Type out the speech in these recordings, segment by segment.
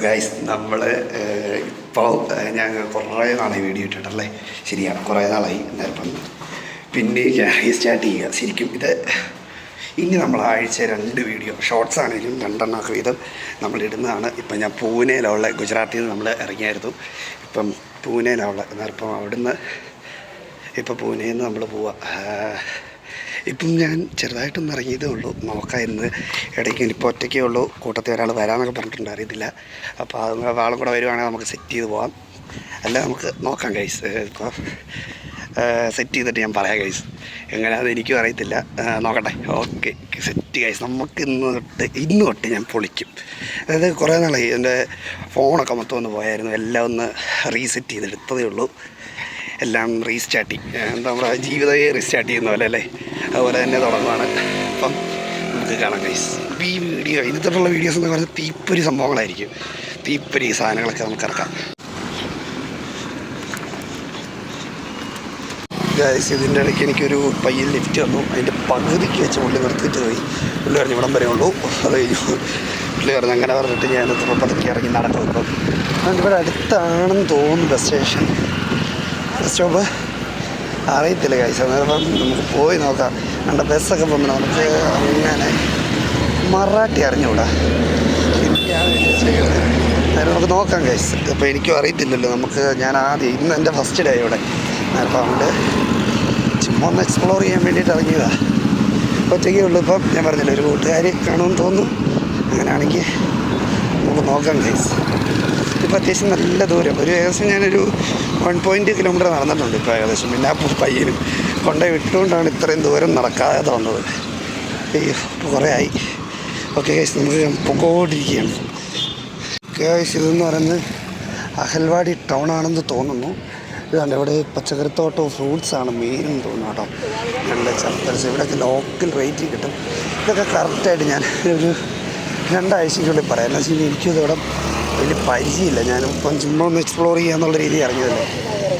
Guys നമ്മൾ ഇപ്പോൾ ഞാൻ കുറേ നാളായി വീഡിയോ ഇട്ടിട്ടല്ലേ? ശരിയാണ്, കുറേ നാളായി. നേരം പിന്നെ സ്റ്റാർട്ട് ചെയ്യുക. ശരിക്കും ഇത് ഇനി നമ്മൾ ആഴ്ച 2 വീഡിയോ ഷോർട്സ് ആണെങ്കിലും 2 എണ്ണമൊക്കെ വീതം നമ്മളിടുന്നതാണ്. ഇപ്പം ഞാൻ പൂനെയിലുള്ള ഗുജറാത്തിൽ നിന്ന് നമ്മൾ ഇറങ്ങിയായിരുന്നു. ഇപ്പം പൂനെയിലുള്ള ഇപ്പം അവിടുന്ന് ഇപ്പം പൂനെയിൽ നിന്ന് നമ്മൾ പോവാം. ഇപ്പം ഞാൻ ചെറുതായിട്ടൊന്നും ഇറങ്ങിയതേ ഉള്ളൂ. നോക്കാമായിരുന്നു ഇടയ്ക്ക്. ഇപ്പോൾ ഒറ്റയ്ക്കേ ഉള്ളൂ. കൂട്ടത്തിൽ ഒരാൾ വരാമെന്നൊക്കെ പറഞ്ഞിട്ടുണ്ട്, അറിയത്തില്ല. അപ്പോൾ അത് ആളും കൂടെ വരുവാണെങ്കിൽ നമുക്ക് സെറ്റ് ചെയ്ത് പോകാം. അല്ല നമുക്ക് നോക്കാം ഗൈസ്. ഇപ്പോൾ സെറ്റ് ചെയ്തിട്ട് ഞാൻ പറയാം ഗൈസ്. എങ്ങനെയാണെന്ന് എനിക്കും അറിയത്തില്ല, നോക്കട്ടെ. Okay set guys. നമുക്ക് ഇന്ന് തൊട്ട് ഞാൻ പൊളിക്കും. അതായത് കുറേ നാളായി എൻ്റെ ഫോണൊക്കെ മൊത്തം ഒന്ന് പോയായിരുന്നു. എല്ലാം ഒന്ന് റീസെറ്റ് ചെയ്തെടുത്തതേ ഉള്ളൂ. എല്ലാം റീസ്റ്റാർട്ട് ചെയ്യും. നമ്മുടെ ജീവിതമേ റീസ്റ്റാർട്ട് ചെയ്യുന്ന പോലെ അല്ലേ? അതുപോലെ തന്നെ തുടങ്ങുകയാണ്. അപ്പം നമുക്ക് കാണാം ഗൈസ്. ഈ വീഡിയോ ഇതിലുള്ള വീഡിയോസ് എന്ന് പറയുന്നത് തീപ്പൊരി സംഭവങ്ങളായിരിക്കും. തീപ്പൊരി സാധനങ്ങളൊക്കെ നമുക്ക് ഇറക്കാം ഗൈസ്. ഇതിൻ്റെ ഇടയ്ക്ക് എനിക്കൊരു പയ്യൻ ലിഫ്റ്റ് വന്നു. അതിൻ്റെ പകുതിക്ക് വെച്ച് പുള്ളി നിർത്തിയിട്ട് പോയി. പുള്ളി പറഞ്ഞ് ഇവിടം വരെ ഉള്ളൂ. അത് കഴിഞ്ഞു. പുള്ളി പറഞ്ഞ് അങ്ങനെ പറഞ്ഞിട്ട് ഞാൻ പതുക്കെ ഇറങ്ങി നടക്കും. ഇപ്പം ഇവിടെ അടുത്താണെന്ന് തോന്നുന്നു ബസ് സ്റ്റേഷൻ. ബസ് സ്റ്റോപ്പ് അറിയത്തില്ല ഗൈസ്. അന്നേരം നമുക്ക് പോയി നോക്കാം. നമ്മുടെ ബസ്സൊക്കെ പോകുമ്പോൾ നമുക്ക് അങ്ങനെ മറാഠി അറിഞ്ഞുകൂടാ. എനിക്കാണ് ചെയ്യുന്നത്. അന്നേരം നമുക്ക് നോക്കാം ഗൈസ്. ഇപ്പോൾ എനിക്കും അറിയത്തില്ലല്ലോ. ഞാൻ ആദ്യം ഇന്ന് എൻ്റെ ഫസ്റ്റ് ഡേ ഇവിടെ. അപ്പോൾ അതുകൊണ്ട് ചുമ്മാ ഒന്ന് എക്സ്പ്ലോർ ചെയ്യാൻ വേണ്ടിയിട്ട് ഇറങ്ങിയതാണ്. ഒറ്റയ്ക്കേ ഉള്ളൂ. ഇപ്പം ഞാൻ പറഞ്ഞില്ല, ഒരു കൂട്ടുകാർ കാണുമെന്ന് തോന്നുന്നു. അങ്ങനെയാണെങ്കിൽ നമുക്ക് നോക്കാം ഗൈസ്. ഇപ്പോൾ അത്യാവശ്യം നല്ല ദൂരം, ഒരു ഏകദേശം ഞാനൊരു 1.2 കിലോമീറ്റർ നടന്നിട്ടുണ്ട് ഇപ്പോൾ ഏകദേശം. പിന്നെ ആ പയ്യനും കൊണ്ടുപോയി വിട്ടുകൊണ്ടാണ് ഇത്രയും ദൂരം നടക്കാതെ വന്നത്. ഇപ്പോൾ കുറേ ആയി. ഓക്കെ ഗൈസ്, നമുക്ക് പൊക്കോണ്ടിരിക്കുകയാണ് ഗൈസ്. ഇതെന്ന് പറയുന്നത് അഹൽവാടി ടൗൺ ആണെന്ന് തോന്നുന്നു. ഇതാണ് ഇവിടെ പച്ചക്കറിത്തോട്ടവും ഫ്രൂട്ട്സാണ് മെയിനെന്ന് തോന്നുന്നു കേട്ടോ. നല്ല ചർപ്പരസ് ഇവിടെയൊക്കെ ലോക്കൽ റേറ്റിൽ കിട്ടും. ഇതൊക്കെ കറക്റ്റായിട്ട് ഞാൻ ഒരു 2 ആഴ്ചയ്ക്കുള്ളിൽ പറയാം. എന്ന് വെച്ച് കഴിഞ്ഞാൽ എനിക്കും ഇതോടെ വലിയ പരിചയമില്ല. ഞാനിപ്പം ചുമ്മാ ഒന്ന് എക്സ്പ്ലോർ ചെയ്യാന്നുള്ള രീതിയിൽ ഇറങ്ങിയതല്ലേ.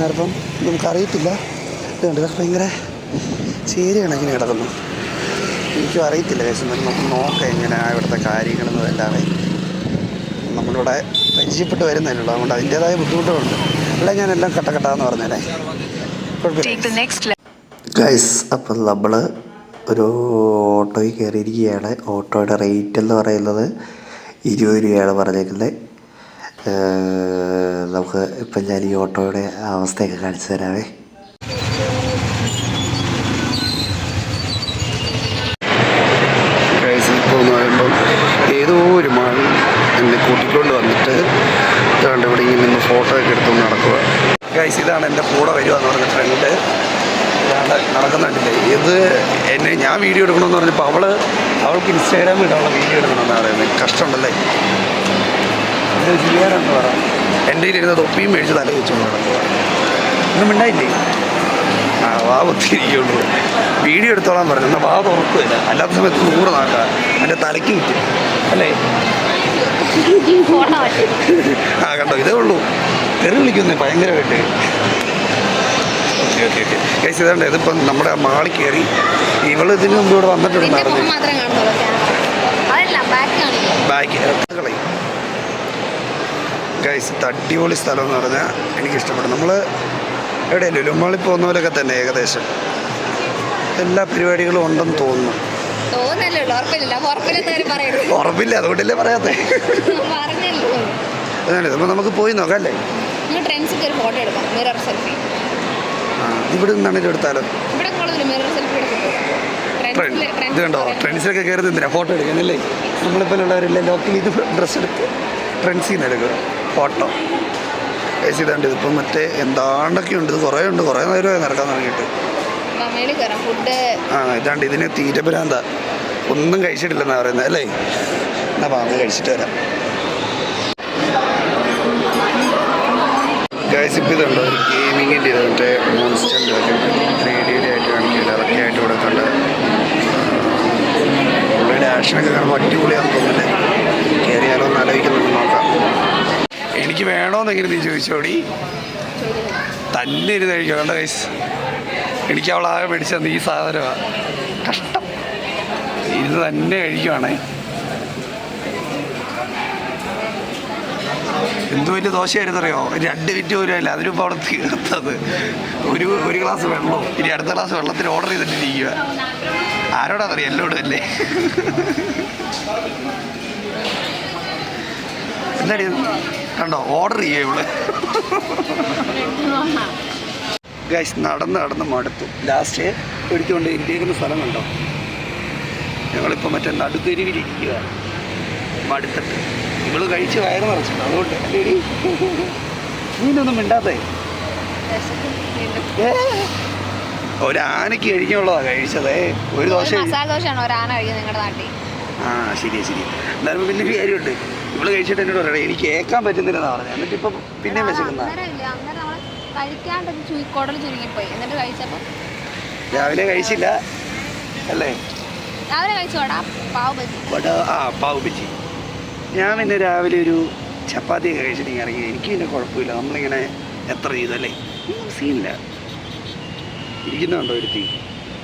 നേരപ്പം നമുക്കറിയത്തില്ല. ഇതുണ്ട്, ഇതൊക്കെ ഭയങ്കര ചേരി കണക്കിന് കിടക്കുന്നു. എനിക്കും അറിയത്തില്ല കേസ്. നമുക്ക് നോക്കാം എങ്ങനെയാണ് ഇവിടുത്തെ കാര്യങ്ങളെന്നും അല്ലാതെ. നമ്മളിവിടെ പരിചയപ്പെട്ട് വരുന്നതല്ലോ, അതുകൊണ്ട് അതിൻ്റേതായ ബുദ്ധിമുട്ടുകളുണ്ട്. അല്ല ഞാനെല്ലാം കട്ടക്കട്ടാന്ന് പറഞ്ഞല്ലേ. കുഴപ്പമില്ല ഗൈസ്. അപ്പം നമ്മൾ ഒരു ഓട്ടോയിൽ കയറിയിരിക്കുകയാണ്. ഓട്ടോയുടെ റേറ്റ് എന്ന് പറയുന്നത് 20 രൂപയാണ് പറഞ്ഞേക്കുന്നത്. നമുക്ക് ഇപ്പം ഞാൻ ഈ ഓട്ടോയുടെ അവസ്ഥയൊക്കെ കാണിച്ചു തരാവേ. ഗൈസ് ഇപ്പോൾ എന്ന് പറയുമ്പം ഏതോ ഒരു മഴ എന്നെ കൂട്ടിക്കൊണ്ട് വന്നിട്ട് ഇതാണ്ട് ഇവിടെ ഇങ്ങനെ നിന്ന് ഫോട്ടോ ഒക്കെ എടുത്തുകൊണ്ട് നടക്കുക ഗൈസ്. ഇതാണ് എൻ്റെ കൂടെ വരിക എന്ന് പറഞ്ഞ ഫ്രണ്ട്. ഇതാണ് നടക്കുന്നുണ്ടല്ലേ. ഇത് ഞാൻ വീഡിയോ എടുക്കണമെന്ന് പറഞ്ഞപ്പോൾ അവൾക്ക് ഇൻസ്റ്റാഗ്രാമിൽ ഇടാനുള്ള വീഡിയോ എടുക്കണമെന്നാണ് പറയുന്നത്. കഷ്ടമുണ്ടല്ലേ. ഇത് ചെയ്യാനെന്ന് പറയാം. എൻ്റെ കയ്യിലിരുന്ന തൊപ്പിയും മേടിച്ച് തല വെച്ചുകൊണ്ട് നടക്കുക. ഒന്നും ഉണ്ടായില്ലേ? ആ വാ ഒത്തിരിക്കുള്ളൂ. വീഡിയോ എടുത്തോളാൻ പറഞ്ഞു. എന്നാൽ വാ തുറക്കുകയില്ല. അല്ലാത്ത സമയത്ത് 100 നാക്കാം. എൻ്റെ തലയ്ക്ക് കിട്ടും അല്ലേ? ആ കണ്ടോ, ഇതേ ഉള്ളൂ. തെറി വിളിക്കുന്നേ ഭയങ്കരമായിട്ട്. Okay okay okay guys. ഇതാണ്ട് ഇതിപ്പം നമ്മുടെ മാളിൽ കയറി. ഇവൾ ഇതിന് മുമ്പ് ഇവിടെ വന്നിട്ടുണ്ടായിരുന്നു. ബാക്ക് കളയും ഗൈസ്. അടിപൊളി സ്ഥലം എന്ന് പറഞ്ഞാൽ എനിക്കിഷ്ടപ്പെട്ടു. നമ്മൾ എവിടെയല്ലേ ലുലുമാളിൽ പോകുന്ന പോലെയൊക്കെ തന്നെ ഏകദേശം എല്ലാ പരിപാടികളും ഉണ്ടെന്ന് തോന്നുന്നു. ഉറപ്പില്ല, അതുകൊണ്ടല്ലേ പറയാത്തേ. അതാണ്. അപ്പോൾ നമുക്ക് പോയി നോക്കാം അല്ലേ? ഇവിടെ നിന്നാണ് എടുത്താലോ? ഇത് കണ്ടോ, ട്രെൻഡ്സിലൊക്കെ കയറി എന്തിനാ ഫോട്ടോ എടുക്കാനല്ലേ? നമ്മളിപ്പോൾ ഉള്ളവരില്ലേ ലോക്കൽ ഇത് ഡ്രസ്സ് എടുത്ത് ട്രെൻഡ്സിൽ നിന്ന് എടുക്കുക ഫോട്ടോ. ഏസി ഇതാണ്ട്. ഇതിപ്പം മറ്റേ എന്താണ്ടൊക്കെ ഉണ്ട്. ഇത് കുറേ ഉണ്ട്. കുറേ നേരമായി നടക്കാൻ തുടങ്ങിയിട്ട്. ആ ഇതാണ്ട്. ഇതിന് തീറ്റ ഭ്രാന്ത. ഒന്നും കഴിച്ചിട്ടില്ലെന്നാണ് പറയുന്നത് അല്ലേ? എന്നാൽ വാങ്ങി കഴിച്ചിട്ട് വരാം ഗൈസ്. ഇപ്പം ഇതുണ്ടോ ഒരു ഗെയിമിങ്ങിൻ്റെ ഇത് മറ്റേ മോൺസ്റ്ററിൻ്റെ 3D ആയിട്ട് കാണിക്കില്ല. അതൊക്കെ ആയിട്ട് ഇവിടെ കണ്ട് പുള്ളിയുടെ ആക്ഷനൊക്കെ കാണുമ്പോൾ അടിപൊളിയാണെന്ന് തോന്നുന്നില്ലേ? കയറിയാലോ എന്ന് ആലോചിക്കുന്നുണ്ട്. നോക്കാം. എനിക്ക് വേണമെന്നെങ്കിലും നീ ചോദിച്ചോടി. തന്നെ ഇരുന്ന് കഴിക്കുക. കണ്ട ഗൈസ്, എനിക്ക് അവളാകെ മേടിച്ചത് ഈ സാധനമാണ്. കഷ്ടം. ഇരുന്ന് തന്നെ കഴിക്കുവാണേ. എന്ത് വലിയ ദോശയായിരുന്നു അറിയോ? 2 മിനിറ്റ് പോലും അല്ല അതിനിപ്പോൾ അവിടെ തീർത്തത്. ഒരു ഗ്ലാസ് വെള്ളവും ഇനി അടുത്ത ഗ്ലാസ് വെള്ളത്തിന് ഓർഡർ ചെയ്തിട്ടിരിക്കുക. ആരോടാന്നറിയാം, എന്നോടും അല്ലേ. എന്താടി കണ്ടോ ഓർഡർ ചെയ്യുക ഇവള്. ഗൈസ് നടന്ന് മടുത്തു. ലാസ്റ്റ് എടുത്തുകൊണ്ട് ഇന്ത്യക്കുന്ന സ്ഥലം കണ്ടോ? ഞങ്ങളിപ്പോൾ മറ്റേ നടുതെരുവിലിരിക്കുക മടുത്തിട്ട്. ഇവള് കഴിച്ച് വയറ് നിറച്ചിട്ടുണ്ട്, അതുകൊണ്ട് നീനൊന്നും മിണ്ടാത്തേ. ഒരാനയ്ക്ക് കഴിഞ്ഞുള്ളതാ കഴിച്ചതേ. ഒരു ദോശ ആ ശരി. എന്നാലും വലിയൊരു കാര്യമുണ്ട്. ഇവള് കഴിച്ചിട്ട് എന്നോട് പറയണേ എനിക്ക് കേൾക്കാൻ പറ്റുന്നില്ലെന്നാ പറഞ്ഞത്. എന്നിട്ട് ഇപ്പം പിന്നെയും വെച്ചിരുന്ന രാവിലെ കഴിച്ചില്ല അല്ലേ? പാവ് ബജി. ഞാൻ പിന്നെ രാവിലെ ഒരു ചപ്പാത്തി കഴിച്ചിട്ട് ഇറങ്ങി. എനിക്ക് പിന്നെ കുഴപ്പമില്ല. നമ്മളിങ്ങനെ എത്ര ചെയ്തല്ലേ സീനില്ല. ഇരിക്കുന്നുണ്ടോ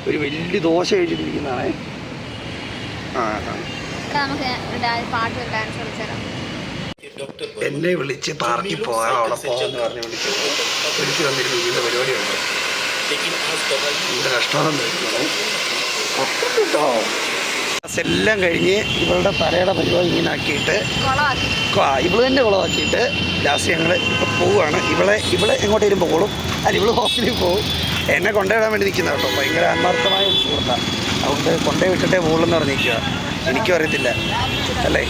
ഒരു വലിയ ദോശ കഴിച്ചിട്ടിരിക്കുന്നതാണേ. എന്നെ വിളിച്ച് പാർക്കിൽ പോകാൻ അവിടെ പോകാമെന്ന് പറഞ്ഞ് വിളിച്ച് വന്നിരുന്നു. ഇങ്ങനെ പരിപാടിയുണ്ട്. ഇവിടെ റെസ്റ്റോറൻറ്റ് കേട്ടോ. എല്ലാം കഴിഞ്ഞ് ഇവളുടെ തലയുടെ പരിപാടി ഇങ്ങനെ ആക്കിയിട്ട് ഇവള് തന്നെ കുളമാക്കിയിട്ട് ലാസ്റ്റ് ഞങ്ങൾ ഇപ്പോൾ പോവുകയാണ്. ഇവളെ എങ്ങോട്ടേലും പോകും. അല്ല ഇവള് ഹോസ്റ്റലിൽ പോകും. എന്നെ കൊണ്ടുവിടാൻ വേണ്ടി നിൽക്കുന്ന കേട്ടോ. ഭയങ്കര ആത്മാർത്ഥമായ ഒരു സുഹൃത്താണ്. അതുകൊണ്ട് കൊണ്ടേ വിട്ടിട്ടേ പോകുള്ളെന്ന് പറഞ്ഞിരിക്കുക. എനിക്കും അറിയത്തില്ല അല്ലേ?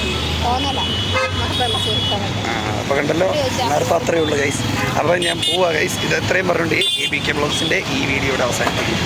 അപ്പോൾ കണ്ടല്ലോ, നേരത്തെ അത്രയേ ഉള്ളൂ ഗൈസ്. അപ്പോൾ ഞാൻ പോവാ ഗൈസ്. ഇത് എത്രയും പറഞ്ഞുകൊണ്ട് ഈ BK വ്ളോഗ്സിൻ്റെ ഈ വീഡിയോയുടെ അവസാനിപ്പിക്കും.